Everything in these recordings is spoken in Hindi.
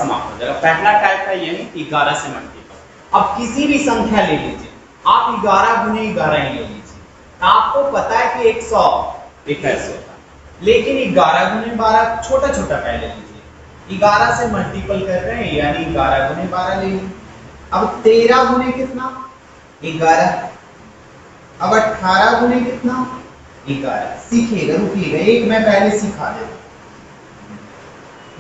समाप्त हो जाएगा। पहला टाइप है यही 11 से मल्टीपल। अब किसी भी संख्या ले लीजिए, आप 11 गुने 11 ही ले लीजिए, आपको पता है कि 100 एक ऐसे होता है, लेकिन 11 गुने 12 छोटा छोटा पहले लीजिए, 11 से मल्टीपल कर रहे हैं यानी 11 गुने 12 ले लीजिए। अब 13 गुने कितना 11, अब 18 गुने कितना 11। सीखिएगा, रुकिएगा, एक मैं पहले सिखा देता हूं।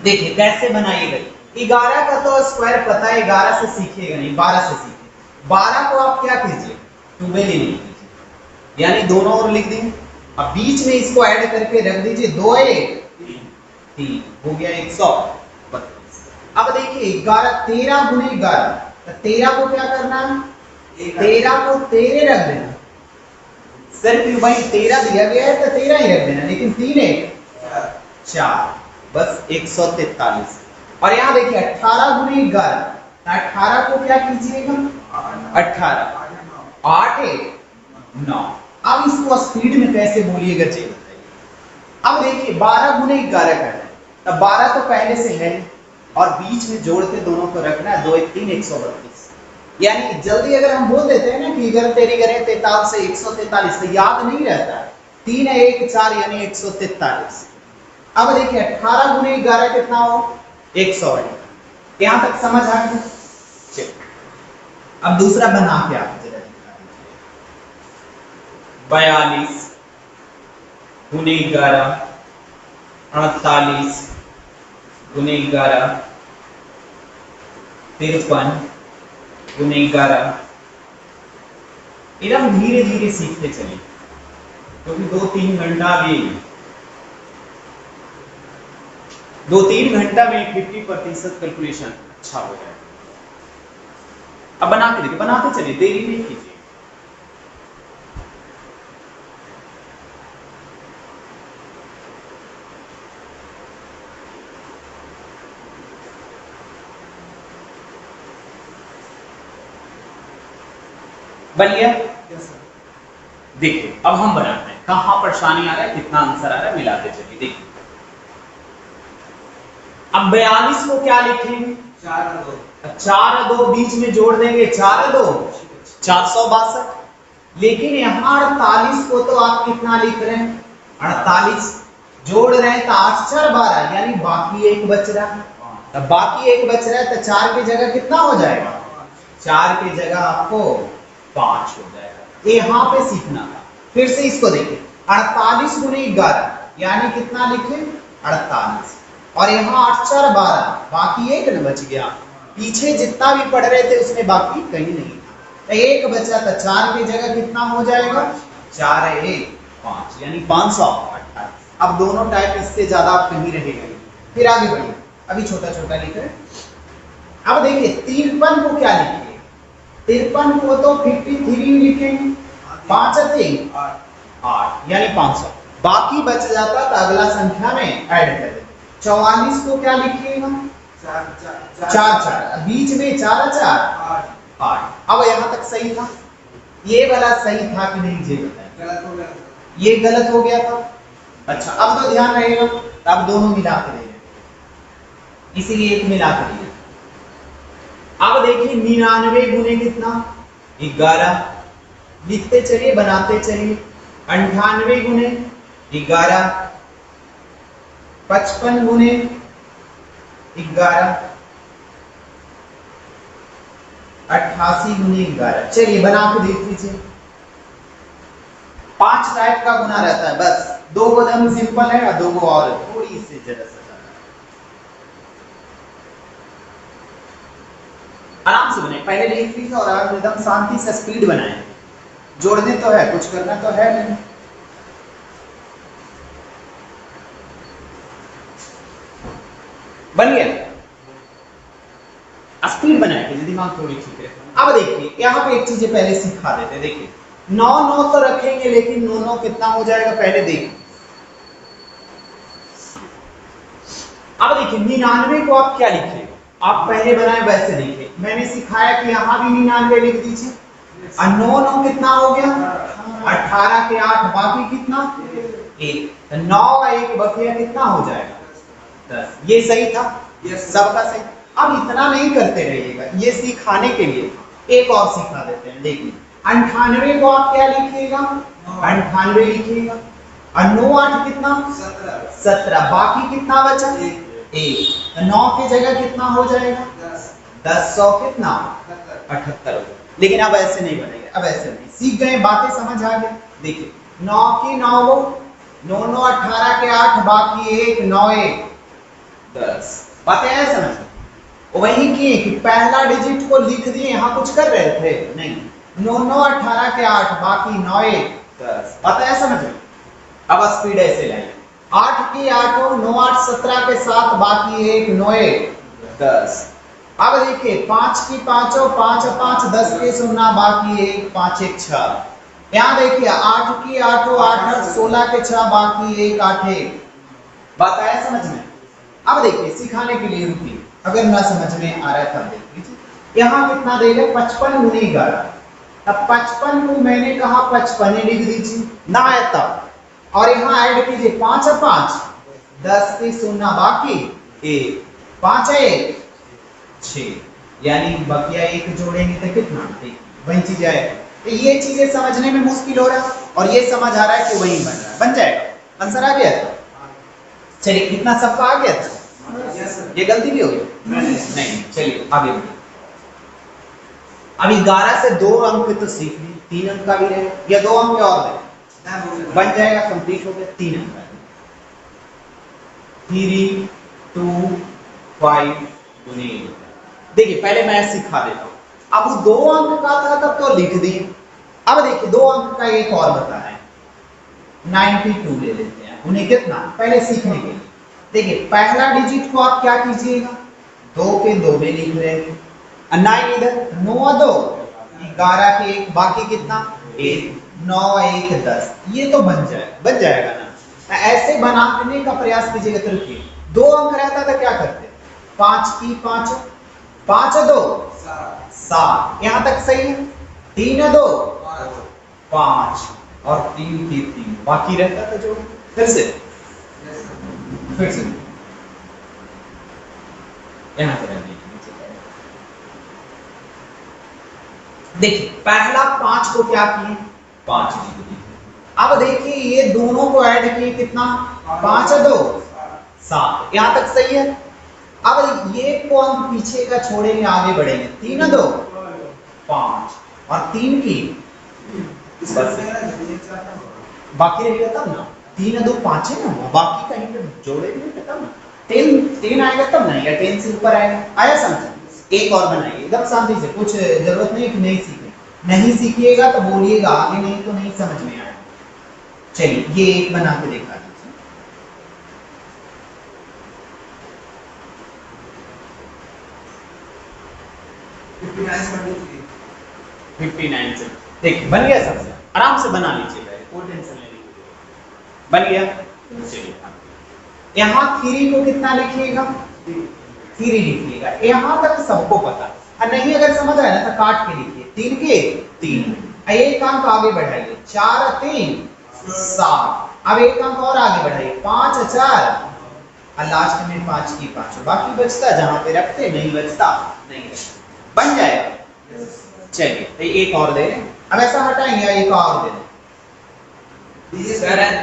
देखिए कैसे बनाइएगा। 11 का तो स्क्वायर पता है, 11 से सीखिएगा नहीं, 12 से सीखिए। 12 को आप क्या कीजिए 12 ही लिख दीजिए, यानी दोनों ओर लिख देंगे। अब बीच में इसको ऐड करके रख दीजिए, 2 1 3 हो गया 132। अब देखिए 11 13 गुने 11, तो 13 को क्या करना है 13 को 13 रख देना। सिर्फ भाई 13 दिया गया है तो 13 ही रख देना, लेकिन 3 1 4 बस 143। और यहाँ देखिए 18 गुने 11, 18 को क्या कीजिएगा 18 8 1 9। अब इसको स्पीड में कैसे बोलिएगा चलिए बताइए। अब देखिए 12 गुने 11 का है, तब 12 तो पहले से है और बीच में जोड़ के दोनों को रखना है, 2 1 3 132। यानी जल्दी अगर हम बोल देते हैं ना कि 11 तेरी करें 43 से 143, तो याद नहीं रहता। 3 1 4 यानी 143। अब देखिए 18 गुने 11 कितना हो 100 है। यहां तक समझ आ गई। चलिए अब दूसरा बना के आप जरा दिखा दीजिए। 42 गुने 11, 48 गुने 11, 53 गुने 11। एकदम धीरे धीरे सीखते चलिए, क्योंकि 2-3 घंटा भी 2-3 घंटा में 50% कैलकुलेशन अच्छा हो जाए। अब बना के देखिए, बनाते चलिए, देरी नहीं कीजिए। बन गया? देखिए अब हम बनाते हैं, कहां परेशानी आ रहा है, कितना आंसर आ रहा है, मिलाते चलिए। देखिए अब 42 को क्या लिखेंगे 4 और 2 बीच में जोड़ देंगे, 4 और 2 462। लेकिन यहाँ 48 को तो आप कितना लिख रहे हैं 48 जोड़ रहे हैं तो 8 4 12, यानी बाकी एक बच रहा है। अब बाकी एक बच रहा है तो 4 की जगह कितना हो जाएगा 4 की जगह आपको 5 हो जाएगा। यहाँ पे सीखना था। फिर से इसको देखिए 48 गुने 11 यानी कितना लिखे 48, और यहाँ 8 4 12, बाकी एक न बच गया। पीछे जितना भी पढ़ रहे थे उसमें बाकी कहीं नहीं था, तो एक बचा था। 4 की जगह कितना हो जाएगा 4 1 5 यानी 528। अब दोनों टाइप इससे ज्यादा आप कहीं रहेगा। फिर आगे बढ़िए, अभी छोटा छोटा लिख रहे। अब देखिए 53 को क्या लिखेंगे 53 को तो 53 लिखेंगे, 5 3 8 यानी 500। बाकी बच जाता तो अगला संख्या में ऐड कर देते। 44 को क्या लिखिएगा 4 4, बीच में 4 4 8। अब यहाँ तक सही था, ये वाला सही था कि नहीं ये बताइए। ये गलत हो गया था। अच्छा अब तो ध्यान रहेगा, अब दोनों मिला के दे, इसीलिए एक मिला के दिया। अब देखिए 99 गुने कितना 11, लिखते चलिए बनाते चलिए। 98 गुने 11, 55 गुने 11, 88 गुने 11। चलिए बना के देख लीजिए। 5 टाइप का गुना रहता है, बस 2 को एकदम सिंपल है और 2 को और थोड़ी सी जरा सा आराम से बनाए। पहले लिख लीजिए और आप एकदम शांति से स्पीड बनाए। जोड़ने तो है, कुछ करना तो है नहीं। बन गया, स्पीड बनाए कि दिमाग थोड़ी ठीक है। अब देखिए यहाँ पे एक चीज पहले सिखा देते हैं। देखिए 9 9 तो रखेंगे, लेकिन 9 9 कितना हो जाएगा पहले देखिए। अब देखिए 99 को आप क्या लिखिएगा, आप पहले बनाए वैसे लिखिए। मैंने सिखाया कि यहाँ भी 99 लिख दीजिए। और 9 9 कितना हो गया 18 के 8, बाकी कितना 1, तो 9 का 1 बकिया कितना हो जाएगा 10। ये सही था, सबका सही। अब इतना नहीं करते रहिएगा, ये सिखाने के लिए एक और सिखा देते हैं। देखिए 98 को आप क्या लिखिएगा, 98 लिखिएगा, और 9 8 कितना 17, बाकी कितना बचा 1, तो 9 की जगह कितना हो जाएगा 10, 100 कितना 78। लेकिन अब ऐसे नहीं बनेगा, अब ऐसे नहीं, सीख गए, बातें समझ आ गए। देखिए 9 की 9 वो 9 9 18 के 8, बाकी 1 9 1 10, बातें आए समझ। वही किए कि पहला डिजिट को लिख दिए, यहाँ कुछ कर रहे थे नहीं, 9 9 18 के 8, बाकी 9 1 10, बातें आए समझ में। अब स्पीड ऐसे लाइए, 8 की 8 9 8 17 के 7, बाकी 1 9 1 10। अब देखिए 5 की 5 5 5 10 के 0, बाकी 1 5 1 6। यहाँ देखिए 8 की 8 8 8 16 के 6, बाकी 1 8 1। बात आया समझ में। अब देखिए सिखाने के लिए रुकिए, अगर ना समझ में आ रहा है तब देख लीजिए। यहाँ कितना देगा 55 गुने 11, अब 55 को मैंने कहा 55 लिख दीजिए ना आया तब, और यहाँ ऐड कीजिए 5 5 10 के 0, बाकी 1 5 1 6, यानी बकिया 1 जोड़ेंगे तो कितना वही चीज आएगा। तो ये चीजें समझने में मुश्किल हो रहा है, और ये समझ आ रहा है कि वही बन रहा है, बन जाएगा, आंसर आ गया था। चलिए इतना सबका आ गया था, ये गलती भी हो गई नहीं। चलिए आगे बढ़िए। अब 11 से 2 अंक तो सीख ली, 3 अंक का भी रहे, या 2 अंक और रहे, बन जाएगा, कंप्लीट हो गया। 3 अंक का 3 2 5 गुने। देखिए पहले मैं सिखा देता हूं, अब 2 अंक का था तब तो लिख दिए। अब देखिए 2 अंक का एक और बताना है, 92 ले लेते हैं, उन्हें कितना पहले सीखने के लिए। देखिए पहला डिजिट को आप क्या कीजिएगा, 2 के 2 में लिख रहे हैं, 9 इधर 9 2 11 के 1, बाकी कितना 1 9 1 10, ये तो बन जाएगा ना। ऐसे बनाने का प्रयास कीजिएगा। तो रुकिए 2 अंक रहता था क्या करते, 5 की 5 5 2 7, यहां तक सही है। 3 2 5 और 3 की 3, बाकी रहता था जो। फिर से यहां पर देखिए पहला 5 को क्या किए 5 लिख दिए। अब देखिए ये दोनों को ऐड किए कितना 5 2 7, यहां तक सही है। अब ये को हम पीछे का छोड़ेंगे, आगे बढ़ेंगे। 3 2 5 और 3 की बाकी रहेगा तब ना, 3 2 5 है ना, बाकी कहीं पे जोड़ेंगे तब ना, 10 आएगा तब ना, या 10 से ऊपर आएगा। आया समझ। एक और बनाइए एकदम शांति से, कुछ जरूरत नहीं कि नहीं सीखे, नहीं सीखिएगा तो बोलिएगा, आगे नहीं तो नहीं समझ में आएगा। चलिए ये एक बना के देखा दीजिए। 59 से देखिए बन गया, सबसे आराम से बना लीजिएगा, कोई टेंशन नहीं लीजिएगा, बन गया। चलिए यहाँ 3 को कितना लिखिएगा 3 लिखिएगा, यहाँ तक सबको पता है। नहीं अगर समझ आया ना तो काट के लिखिए, 3 के 3, एक अंक आगे बढ़ाइए, 4 3 7, अब एक अंक और आगे बढ़ाइए, 5 4 और लास्ट में 5 की 5, बाकी बचता जहां पे रखते, नहीं बचता नहीं रखते, बन जाएगा। चलिए तो एक और दे रहे, अब ऐसा हटाएंगे, एक और दे दें।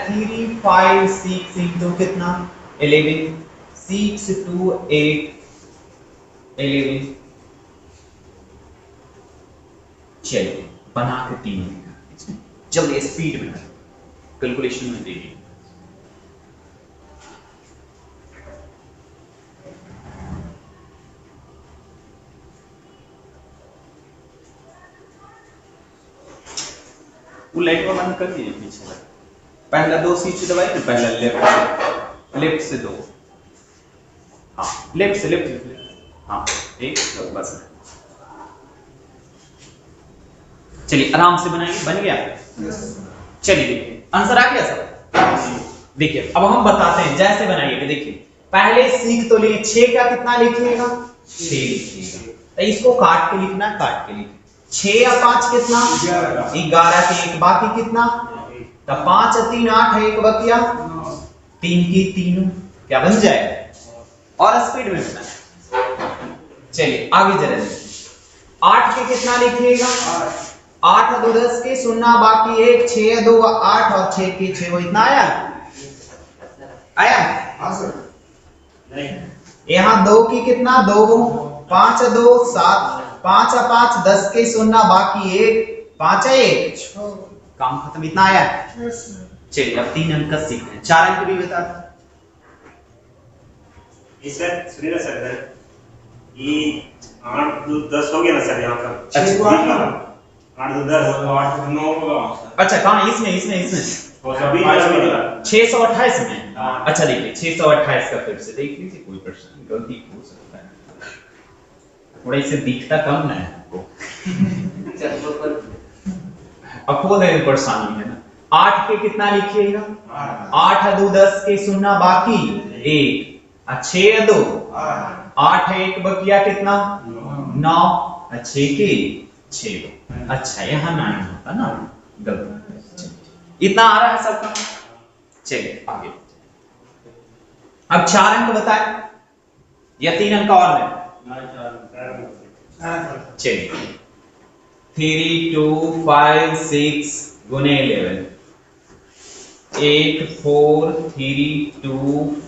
3 5 6 into कितना 11, 6 2 8 11। चलिए बना के 3 लिखा, जल्दी स्पीड में कैलकुलेशन में देखिए। वो लाइट को बंद कर दीजिए पीछे। पहला 2 स्विच दबाइए ना, पहला लेफ्ट से 2, हाँ लेफ्ट से हाँ एक बस। चलिए आराम से बनाइए, बन गया। चलिए देखिए आंसर आ गया सब। देखिए अब हम बताते हैं जैसे बनाइएगा। देखिए पहले सीख तो लिए, 6 का कितना लिखिएगा 6 लिखिएगा, तो इसको काट के लिखना, काट के लिखिए। 6 या 5 कितना 11 के 1, बाकी कितना, तो 5 3 8 1 बकिया 3 की 3, क्या बन जाएगा। और स्पीड में बताएं, चलिए आगे जरा देखिए 8 के कितना लिखिएगा 8 2 10 के सुनना बाकी 1 6 2 8 और 6 के 6 वो इतना आया हाँ सर नहीं यहाँ 2 की कितना 2 5 2 7 5 5 10 के सुनना बाकी 1 5 1 काम खत्म इतना आया चलिए अब 3 अंक का सीखते हैं 4 अंक भी बता सर सुनिए ना सर ये 8 2 10 हो गया ना सर यहाँ का अच्छा 8 2 10 8 9 होगा अच्छा कहाँ इसमें तो सभी 628 में हाँ। अच्छा देखिए 628 का फिर से देख लीजिए कोई प्रश्न गलती हो सकता है थोड़ा इसे दिखता कम ना है आपको अब खोल देने परेशानी है ना 8 के कितना लिखिएगा 8 2 10 के सुनना बाकी 1 6 2 8 1 बकिया कितना 9 6 के 6 अच्छा यहाँ 9 होता ना गलत इतना आ रहा है सबका चलिए आगे अब 4 अंक बताए या 3 अंक और में चलिए 3 2 5 6 गुने 11 8 4 3 2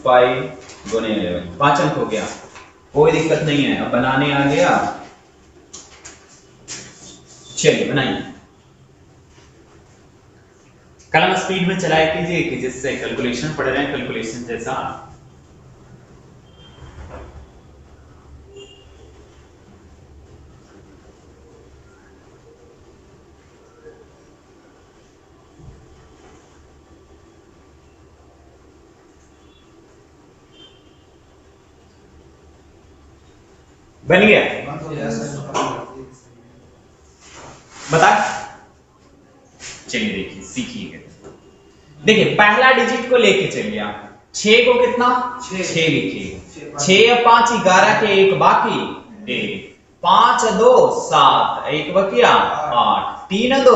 5 गुने 11 5 अंक हो गया कोई दिक्कत नहीं है अब बनाने आ गया चलिए बनाइए कलम स्पीड में चलाए कीजिए कि जिससे कैलकुलेशन पढ़ रहे हैं कैलकुलेशन जैसा बन गया बता चलिए देखिए सीखिएगा देखिए पहला डिजिट को लेके चलिए आप 6 को कितना 6 लिखिएगा 6 या 5 11 के एक बाकी 1 5 2 7 एक बकिया 8 3 2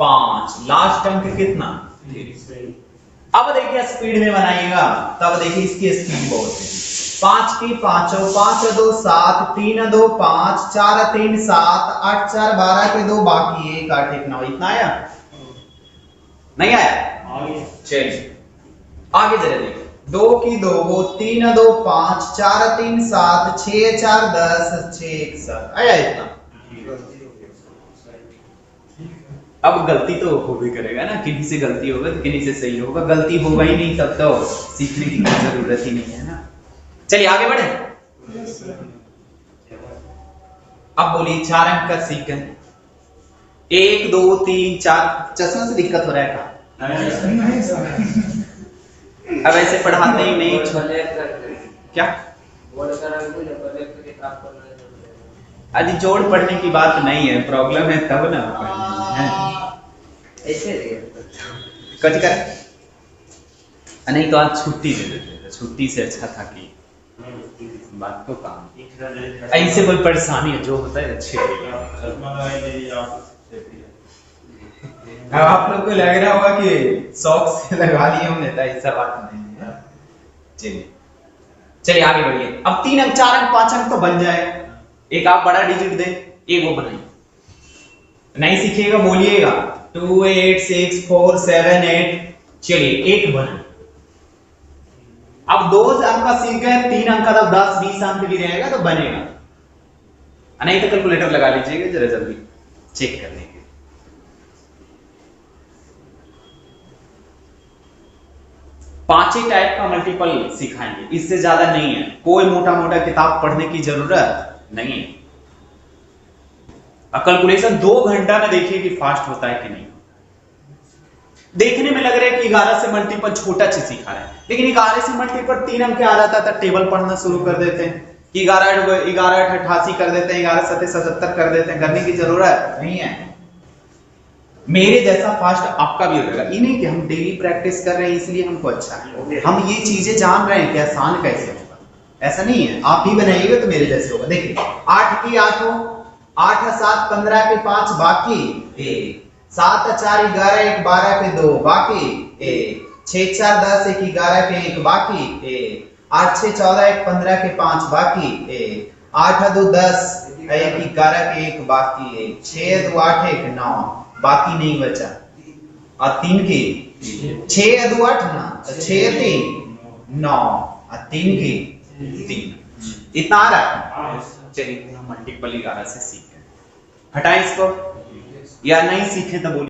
5 लास्ट अंक कितना अब देखिए स्पीड में बनाइएगा तब देखिए इसकी स्पीड बहुत है 5 की 5 5 2 7 3 2 5 4 3 7 8 4 12 के 2 बाकी 1 8 1 9 इतना आया नहीं आया चलिए आगे जरा देखिए 2 की 2 3 2 5 4 3 7 6 4 10 6 1 7 आया इतना अब गलती तो हो भी करेगा ना किन्हीं से गलती होगा तो किन्हीं से सही होगा गलती होगा ही नहीं तब तो सीखने की कोई जरूरत ही नहीं है ना चलिए आगे बढ़े अब बोलिए 4 अंक का सीख गए 1 2 3 4 चश्मा से दिक्कत हो रहा है का अब ऐसे पढ़ाते ही नहीं क्या अजी जोड़ पढ़ने की बात नहीं है प्रॉब्लम है तब ना ऐसे कट कर नहीं तो आज छुट्टी दे देते छुट्टी से अच्छा था कि बात को काम ऐसे कोई परेशानी है जो होता है अच्छे अब आप लोग को लग रहा होगा कि शौक से लगा लिए होंगे तो ऐसा बात नहीं है चलिए चलिए आगे बढ़िए अब 3 अंक 4 अंक 5 अंक तो बन जाए एक आप बड़ा डिजिट दे एक वो बनाइए नहीं सीखिएगा बोलिएगा 2 8 6 4 7 8 चलिए एक बना अब 2 अंक का सीख गए 3 अंक का 10 20 अंक भी रहेगा तो बनेगा नहीं तो कैलकुलेटर लगा लीजिएगा जरा जल्दी चेक कर लेंगे पांच ही टाइप का मल्टीपल सिखाएंगे इससे ज्यादा नहीं है कोई मोटा मोटा किताब पढ़ने की जरूरत नहीं है कैलकुलेशन 2 घंटा में देखिए कि फास्ट होता है कि नहीं देखने में लग रहा है कि 11 से मल्टीपल छोटा चीज सिखा रहा है लेकिन 11 से मल्टीपल 3 अंक आ जाता था टेबल पढ़ना शुरू कर देते हैं कि 11 88 कर देते हैं 11 7 77 कर देते हैं करने की जरूरत नहीं है मेरे जैसा फास्ट आपका भी होगा ये नहीं कि हम डेली प्रैक्टिस कर रहे हैं इसलिए हमको अच्छा है हम ये चीजें जान रहे हैं कि आसान कैसे होगा ऐसा नहीं है आप ही बनाइएगा तो मेरे जैसे होगा देखिए 8 की 8 हो 8 7 15 के 5 बाकी 1 7 4 11 1 12 के 2 बाकी 1 6 4 10 1 11 के 1 बाकी 1 8 6 14 1 15 के 5 बाकी 1 8 2 10, एक 11 के एक बाकी है, 6 2 8 एक 9, बाकी नहीं बचा। और 3 के 6 2 8 ना, तो 6 3 9 और 3 के 3, इतना आ रहा है। चलिए मल्टीपल 11 से सीखें, हटाएं इसको या नहीं सीखें तो बोलिए।